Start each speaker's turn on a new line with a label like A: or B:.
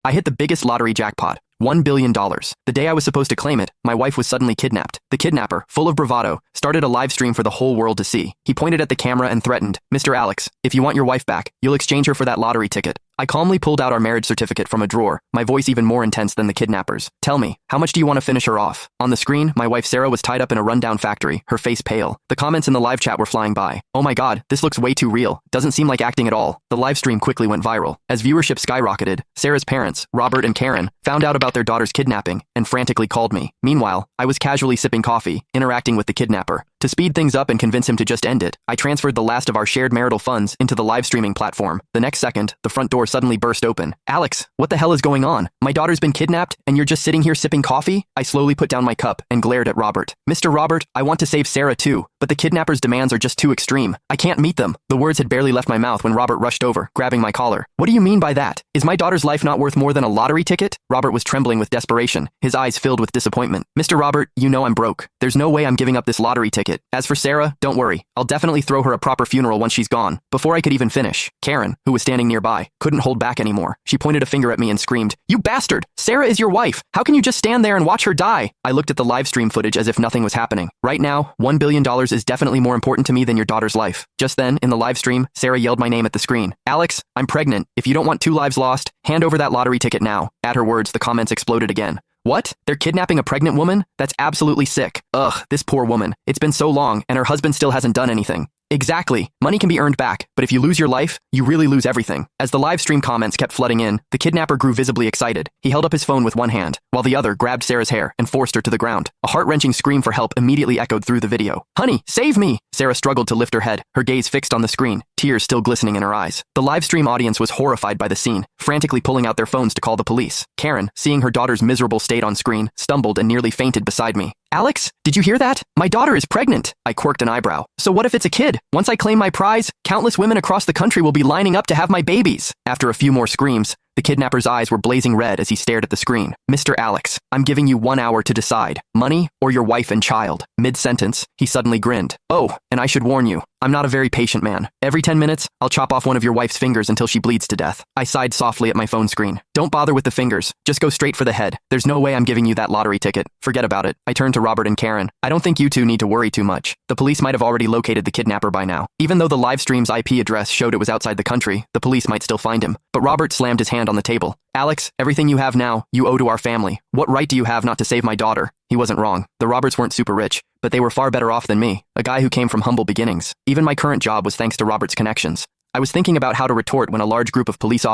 A: I hit the biggest lottery jackpot. $1 billion. The day I was supposed to claim it, my wife was suddenly kidnapped. The kidnapper, full of bravado, started a live stream for the whole world to see. He pointed at the camera and threatened, "Mr. Alex, if you want your wife back, you'll exchange her for that lottery ticket." I calmly pulled out our marriage certificate from a drawer, my voice even more intense than the kidnappers. "Tell me, how much do you want to finish her off?" On the screen, my wife Sarah was tied up in a rundown factory, her face pale. The comments in the live chat were flying by. "Oh my god, this looks way too real. Doesn't seem like acting at all." The live stream quickly went viral. As viewership skyrocketed, Sarah's parents, Robert and Karen, found out about their daughter's kidnapping and frantically called me. Meanwhile, I was casually sipping coffee, interacting with the kidnapper. To speed things up and convince him to just end it, I transferred the last of our shared marital funds into the live streaming platform. The next second, the front door suddenly burst open. "Alex, what the hell is going on? My daughter's been kidnapped, and you're just sitting here sipping coffee?" I slowly put down my cup and glared at Robert. "Mr. Robert, I want to save Sarah too, but the kidnapper's demands are just too extreme. I can't meet them." The words had barely left my mouth when Robert rushed over, grabbing my collar. "What do you mean by that? Is my daughter's life not worth more than a lottery ticket?" Robert was trembling with desperation, his eyes filled with disappointment. "Mr. Robert, you know I'm broke. There's no way I'm giving up this lottery ticket. As for Sarah, don't worry. I'll definitely throw her a proper funeral once she's gone." Before I could even finish, Karen, who was standing nearby, couldn't hold back anymore. She pointed a finger at me and screamed, "You bastard! Sarah is your wife! How can you just stand there and watch her die?" I looked at the live stream footage as if nothing was happening. Right now, $1 billion is definitely more important to me than your daughter's life. Just then, in the live stream, Sarah yelled my name at the screen. "Alex, I'm pregnant. If you don't want 2 lives lost, hand over that lottery ticket now." At her words, the comments exploded again. "What? They're kidnapping a pregnant woman? That's absolutely sick. Ugh, this poor woman. It's been so long, and her husband still hasn't done anything." Exactly. Money can be earned back, but if you lose your life, you really lose everything. As the live stream comments kept flooding in, the kidnapper grew visibly excited. He held up his phone with one hand, while the other grabbed Sarah's hair and forced her to the ground. A heart-wrenching scream for help immediately echoed through the video. "Honey, save me!" Sarah struggled to lift her head, her gaze fixed on the screen, tears still glistening in her eyes. The live stream audience was horrified by the scene, frantically pulling out their phones to call the police. Karen, seeing her daughter's miserable state on screen, stumbled and nearly fainted beside me. "Alex, did you hear that? My daughter is pregnant." I quirked an eyebrow. "So what if it's a kid? Once I claim my prize, countless women across the country will be lining up to have my babies." After a few more screams, the kidnapper's eyes were blazing red as he stared at the screen. "Mr. Alex, I'm giving you 1 hour to decide. Money or your wife and child." Mid-sentence, he suddenly grinned. "Oh, and I should warn you, I'm not a very patient man. Every 10 minutes, I'll chop off one of your wife's fingers until she bleeds to death." I sighed softly at my phone screen. "Don't bother with the fingers. Just go straight for the head. There's no way I'm giving you that lottery ticket. Forget about it." I turned to Robert and Karen. "I don't think you two need to worry too much. The police might have already located the kidnapper by now. Even though the live stream's IP address showed it was outside the country, the police might still find him." But Robert slammed his hand on the table. "Alex, everything you have now, you owe to our family. What right do you have not to save my daughter?" He wasn't wrong. The Roberts weren't super rich, but they were far better off than me, a guy who came from humble beginnings. Even my current job was thanks to Robert's connections. I was thinking about how to retort when a large group of police officers